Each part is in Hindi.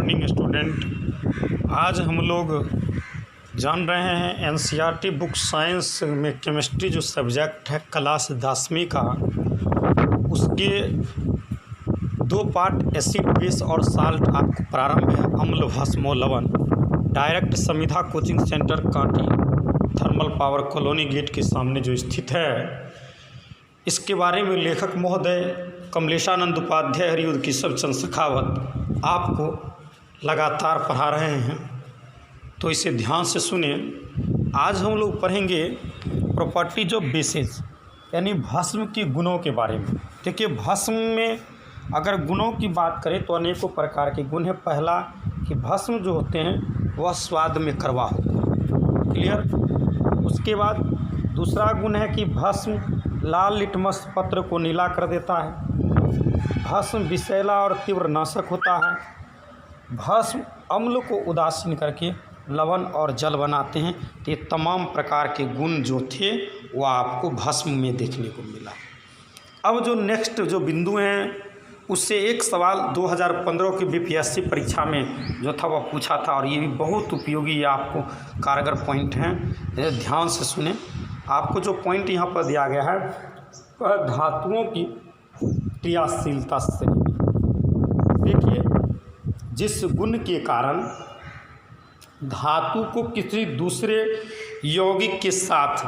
Morning student. आज हम लोग जान रहे हैं एनसीईआरटी बुक साइंस में केमिस्ट्री जो सब्जेक्ट है क्लास 10वीं का, उसके 2 पार्ट एसिड बेस और साल्ट आपको प्रारंभ है। अम्ल भस्म और लवण direct Samidha coaching centre Kanti thermal power colony gate के सामने जो स्थित है, इसके बारे में लेखक महोदय कमलेशानंद उपाध्याय हरियुद्ध केशव चंद्र शेखावत आपको लगातार पढ़ा रहे हैं, तो इसे ध्यान से सुनिए। आज हम लोग पढ़ेंगे प्रॉपर्टीज ऑफ बेसेस, यानी भस्म के गुणों के बारे में। देखिए, भस्म में अगर गुणों की बात करें तो अनेकों प्रकार के गुण हैं। पहला कि भस्म जो होते हैं वह स्वाद में कड़वा होते हैं, क्लियर। उसके बाद दूसरा गुण है कि भस्म लाल लिटमस पत्र को नीला कर देता है। भस्म विषैला और तीव्र नाशक होता है। भस्म अम्ल को उदासीन करके लवण और जल बनाते हैं। तो ये तमाम प्रकार के गुण जो थे वह आपको भस्म में देखने को मिला। अब जो नेक्स्ट जो बिंदु हैं, उससे एक सवाल 2015 की बीपीएससी परीक्षा में जो था वह पूछा था, और ये भी बहुत उपयोगी आपको कारगर पॉइंट हैं। ध्यान से सुने। आपको जो पॉइंट यहाँ पर दिया गया है वह धातुओं की क्रियाशीलता से, देखिए, जिस गुण के कारण धातु को किसी दूसरे यौगिक के साथ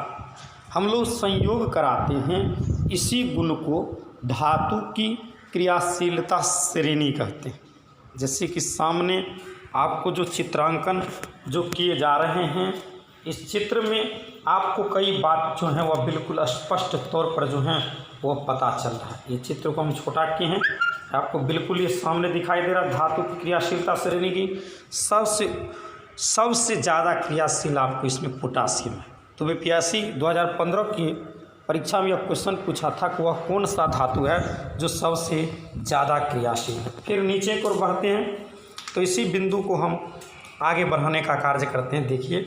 हम लोग संयोग कराते हैं, इसी गुण को धातु की क्रियाशीलता श्रेणी कहते हैं। जैसे कि सामने आपको जो चित्रांकन जो किए जा रहे हैं, इस चित्र में आपको कई बात जो हैं वह बिल्कुल स्पष्ट तौर पर जो हैं वह पता चल रहा है। ये चित्र को हम छोटा किए हैं, आपको बिल्कुल ये सामने दिखाई दे रहा है। धातु की क्रियाशीलता श्रेणी की सबसे ज़्यादा क्रियाशील आपको इसमें पोटासियम है। तो बीपीएससी 2015 की परीक्षा में यह क्वेश्चन पूछा था कि वह कौन सा धातु है जो सबसे ज़्यादा क्रियाशील है। फिर नीचे की ओर बढ़ते हैं तो इसी बिंदु को हम आगे बढ़ाने का कार्य करते हैं। देखिए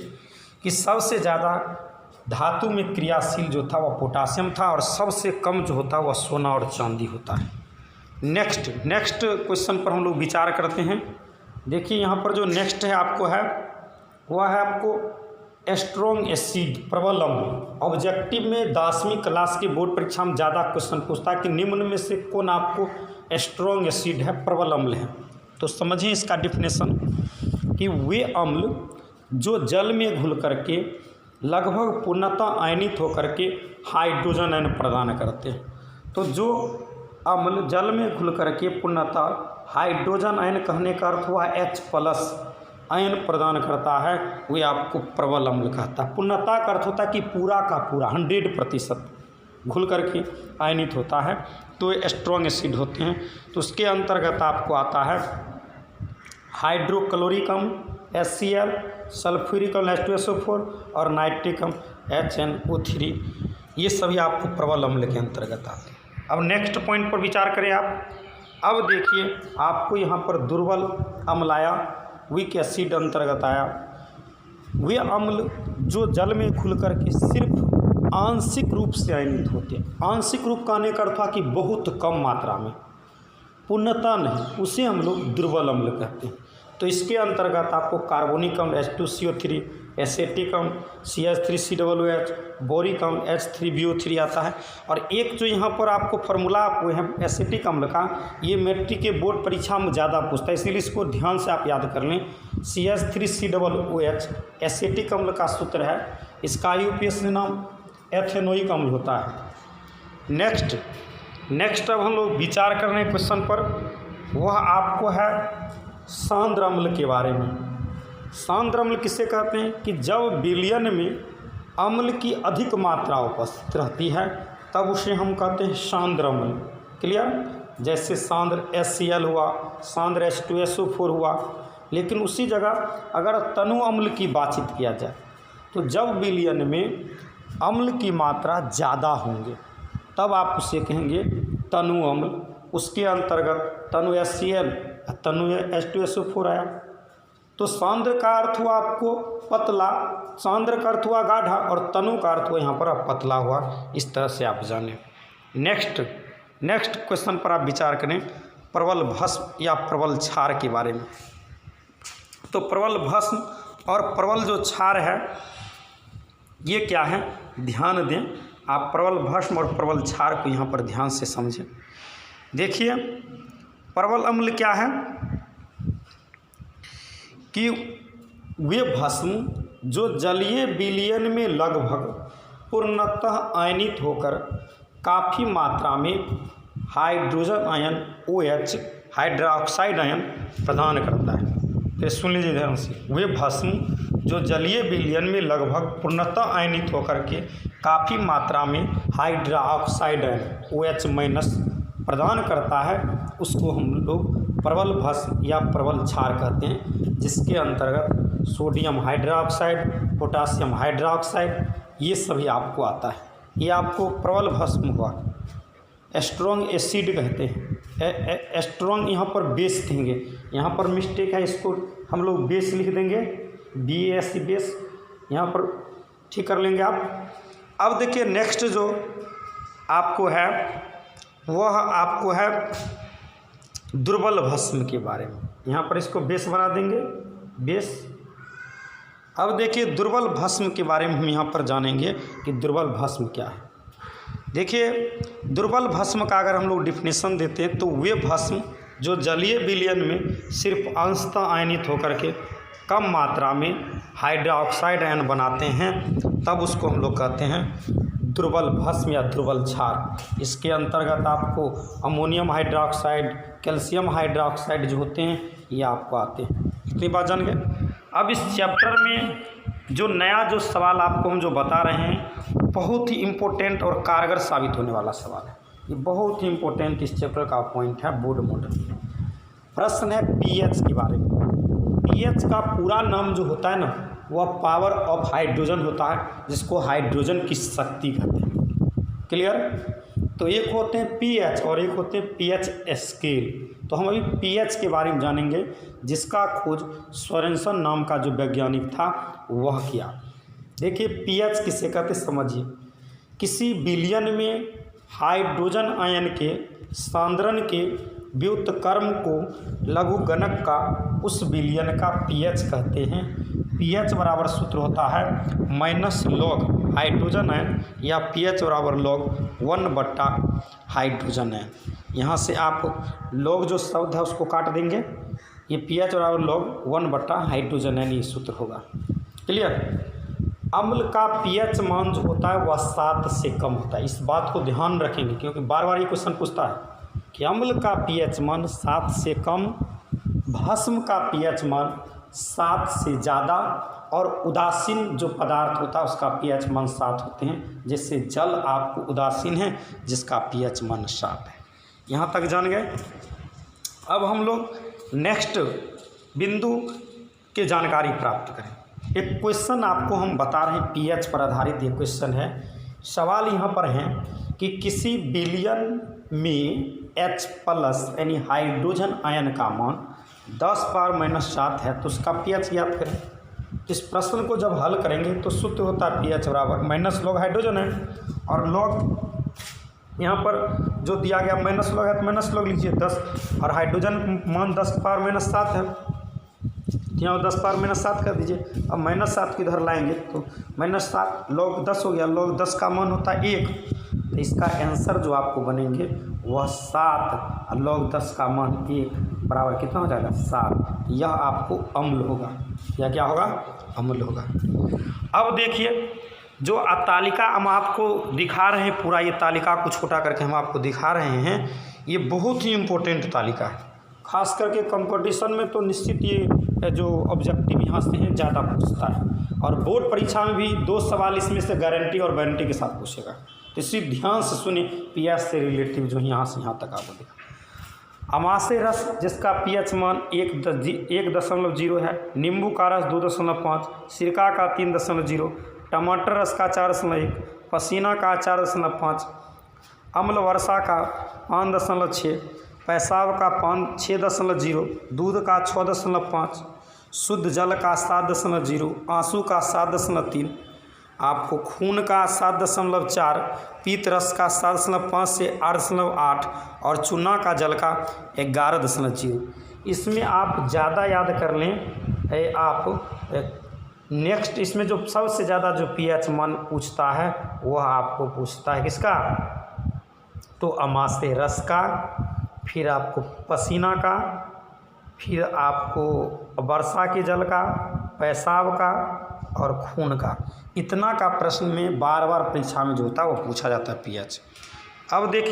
कि सबसे ज़्यादा धातु में क्रियाशील जो था वह पोटासियम था, और सबसे कम जो होता है वह सोना और चांदी होता है। नेक्स्ट क्वेश्चन पर हम लोग विचार करते हैं। देखिए, यहाँ पर जो नेक्स्ट है आपको है वह है आपको स्ट्रॉन्ग एसिड प्रबल अम्ल। ऑब्जेक्टिव में 10वीं क्लास की बोर्ड परीक्षा में ज़्यादा क्वेश्चन पूछता है कि निम्न में से कौन आपको स्ट्रॉन्ग एसिड है, प्रबल अम्ल है। तो समझिए इसका डिफिनेशन कि वे अम्ल जो जल में घुल करके लगभग पूर्णतः आयनित होकर के हाइड्रोजन आयन प्रदान करते हैं। तो जो अम्ल जल में घुल करके पूर्णतः हाइड्रोजन आयन कहने का अर्थ हुआ H+ आयन प्रदान करता है, वे आपको प्रबल अम्ल कहता है। पूर्णता का अर्थ होता है कि पूरा का पूरा 100% घुल करके आयनित होता है, तो ये स्ट्रॉन्ग एसिड होते हैं। तो उसके अंतर्गत आपको आता है हाइड्रोक्लोरिक अम्ल HCl, सल्फ्यूरिक अम्ल H2SO4 और नाइट्रिक अम्ल HNO3, ये सभी आपको प्रबल अम्ल के अंतर्गत आते हैं। अब नेक्स्ट पॉइंट पर विचार करें आप। अब देखिए, आपको यहाँ पर दुर्बल अम्ल आया, वीक एसिड अंतर्गत आया। वे अम्ल जो जल में घुल करके सिर्फ आंशिक रूप से आयनित होते हैं। आंशिक रूप का आने का अर्थ था कि बहुत कम मात्रा में, पूर्णतः नहीं, उसे हम लोग दुर्बल अम्ल कहते हैं। तो इसके अंतर्गत आपको कार्बोनिक अम्ल H2CO3, एसेटिक अम्ल CH3COOH, बोरिक अम्ल H3BO3 आता है। और एक जो यहाँ पर आपको फार्मूला आपको है एसेटिक अम्ल का, ये मैट्रिक के बोर्ड परीक्षा में ज़्यादा पूछता है, इसीलिए इसको ध्यान से आप याद कर लें। CH3COOH एसेटिक अम्ल का सूत्र है, इसका यूपीएससी नाम एथेनोइक अम्ल होता है। नेक्स्ट अब हम लोग विचार कर रहे हैं क्वेश्चन पर, वह आपको है सांद्र अम्ल के बारे में। सांद्र अम्ल किसे कहते हैं कि जब विलयन में अम्ल की अधिक मात्रा उपस्थित रहती है तब उसे हम कहते हैं सांद्र अम्ल, क्लियर। जैसे सांद्र HCl हुआ, सांद्र H2SO4 हुआ। लेकिन उसी जगह अगर तनु अम्ल की बातचीत किया जाए तो जब विलयन में अम्ल की मात्रा ज़्यादा होंगे तब आप उसे कहेंगे तनु अम्ल। उसके अंतर्गत तनु HCl, तनु H2SO4 आया। तो सांद्र का अर्थ हुआ आपको पतला, सांद्र का अर्थ हुआ गाढ़ा, और तनु का अर्थ हुआ यहाँ पर पतला हुआ। इस तरह से आप जानें। नेक्स्ट क्वेश्चन पर आप विचार करें प्रबल भस्म या प्रबल क्षार के बारे में। तो प्रबल भस्म और प्रबल जो क्षार है ये क्या है, ध्यान दें आप। प्रबल भस्म और प्रबल क्षार को यहाँ पर ध्यान से समझें। देखिए प्रबल अम्ल क्या है कि वे भस्म जो जलीय विलयन में लगभग पूर्णतः आयनित होकर काफ़ी मात्रा में hydrogen ion OH hydroxide ion प्रदान करता है। तो सुन लीजिए ध्यान से, वे भस्म जो जलीय विलयन में लगभग पूर्णतः आयनित होकर के काफ़ी मात्रा में हाइड्रोक्साइड आयन OH माइनस प्रदान करता है, उसको हम लोग प्रबल भस्म या प्रबल क्षार कहते हैं, जिसके अंतर्गत सोडियम हाइड्रोक्साइड, पोटासियम हाइड्रोक्साइड ये सभी आपको आता है। ये आपको प्रबल भस्म हुआ। स्ट्रॉन्ग एसिड कहते हैं। स्ट्रॉन्ग यहाँ पर बेस देंगे, यहाँ पर मिस्टेक है, इसको हम लोग बेस लिख देंगे, BAS बेस, यहाँ पर ठीक कर लेंगे आप। अब देखिए नेक्स्ट जो आपको है वह आपको है दुर्बल भस्म के बारे में। यहाँ पर इसको बेस बना देंगे, बेस। अब देखिए दुर्बल भस्म के बारे में हम यहाँ पर जानेंगे कि दुर्बल भस्म क्या है। देखिए दुर्बल भस्म का अगर हम लोग डिफिनेशन देते हैं तो वे भस्म जो जलीय विलयन में सिर्फ अंशतः आयनित होकर के कम मात्रा में हाइड्रोक्साइड आयन बनाते हैं, तब उसको हम लोग कहते हैं दुर्बल भस्म या दुर्बल क्षार। इसके अंतर्गत आपको अमोनियम हाइड्रोक्साइड, कैल्शियम हाइड्रोक्साइड जो होते हैं ये आपको आते हैं। इतनी बात जान गए। अब इस चैप्टर में जो नया जो सवाल आपको हम जो बता रहे हैं बहुत ही इम्पोर्टेंट और कारगर साबित होने वाला सवाल है। ये बहुत ही इम्पोर्टेंट इस चैप्टर का पॉइंट है बोर्ड मॉडल। प्रश्न है pH के बारे में। pH का पूरा नाम जो होता है ना वह पावर ऑफ हाइड्रोजन होता है, जिसको हाइड्रोजन की शक्ति कहते हैं। क्लियर। तो एक होते हैं pH और एक होते हैं pH स्केल। तो हम अभी pH के बारे में जानेंगे, जिसका खोज सोरेनसन नाम का जो वैज्ञानिक था वह किया। देखिए pH किसे कहते समझिए। किसी विलयन में हाइड्रोजन आयन के सांद्रण के व्युत्क्रम को लघुगणक का उस विलयन का pH कहते हैं। pH बराबर सूत्र होता है माइनस लॉग हाइड्रोजन आयन या pH बराबर लॉग 1/, हाइड्रोजन आयन। यहाँ से आप लॉग जो शब्द है उसको काट देंगे, ये pH बराबर लॉग 1/, हाइड्रोजन आयन ये सूत्र होगा। क्लियर। अम्ल का pH मान जो होता है वह 7 से कम होता है। इस बात को ध्यान रखेंगे क्योंकि बार बार ये क्वेश्चन पूछता है कि अम्ल का pH मान 7 से कम, भस्म का pH मान 7 से ज़्यादा और उदासीन जो पदार्थ होता है उसका pH मान 7 होते हैं। जैसे जल आपको उदासीन है जिसका pH मान 7 है। यहाँ तक जान गए। अब हम लोग नेक्स्ट बिंदु की जानकारी प्राप्त करें। एक क्वेश्चन आपको हम बता रहे हैं pH पर आधारित ये क्वेश्चन है। सवाल यहाँ पर है कि किसी विलयन में H+ यानी हाइड्रोजन आयन का मान 10⁻⁻7 है, तो उसका pH ज्ञात करें। इस प्रश्न को जब हल करेंगे तो सूत्र होता है pH बराबर माइनस लॉग हाइड्रोजन है और लॉग यहाँ पर जो दिया गया माइनस लॉग है तो माइनस लॉग लीजिए 10 और हाइड्रोजन मान 10⁻⁻7 है, यहाँ 10⁻⁻7 कर दीजिए। अब -7 को इधर लाएंगे तो -7 लॉग 10 हो गया, लॉग 10 का मान होता है 1, तो इसका आंसर जो आपको बनेंगे वह 7 और लॉग 10 का मान 1 बराबर कितना हो जाएगा 7। यह आपको अम्ल होगा। यह क्या होगा? अम्ल होगा। अब देखिए जो तालिका हम आपको दिखा रहे हैं, पूरा ये तालिका को छोटा करके हम आपको दिखा रहे हैं, ये बहुत ही इम्पोर्टेंट तालिका है। खास करके कंपटीशन में तो निश्चित ये जो ऑब्जेक्टिव यहाँ से है ज़्यादा पूछता है और बोर्ड परीक्षा में भी 2 सवाल इसमें से गारंटी और वारंटी के साथ पूछेगा। तो इसी ध्यान से सुनिए pH से रिलेटिव जो यहाँ से यहाँ तक आपको दिखा। अमाशय रस जिसका pH मान 1.0 है, नींबू का रस 2.5, सिरका का 3.0, टमाटर रस का 4.1, पसीना का 4.5, अम्ल वर्षा का 5.6, पेशाब का 6.0, दूध का 6.5, शुद्ध जल का 7.0, आंसू का 7.3, आपको खून का 7.4, पीत रस का 7.5 से 8.8 और चूना का जल का 11.0। इसमें आप ज़्यादा याद कर लें आप नेक्स्ट इसमें जो सबसे ज़्यादा जो पीएच मान पूछता है वह आपको पूछता है किसका, तो अमाशय रस का, फिर आपको पसीना का, फिर आपको वर्षा के जल का, पेशाब का और खून का। इतना का प्रश्न में बार बार परीक्षा में जो होता है वो पूछा जाता है पीएच। अब देखिए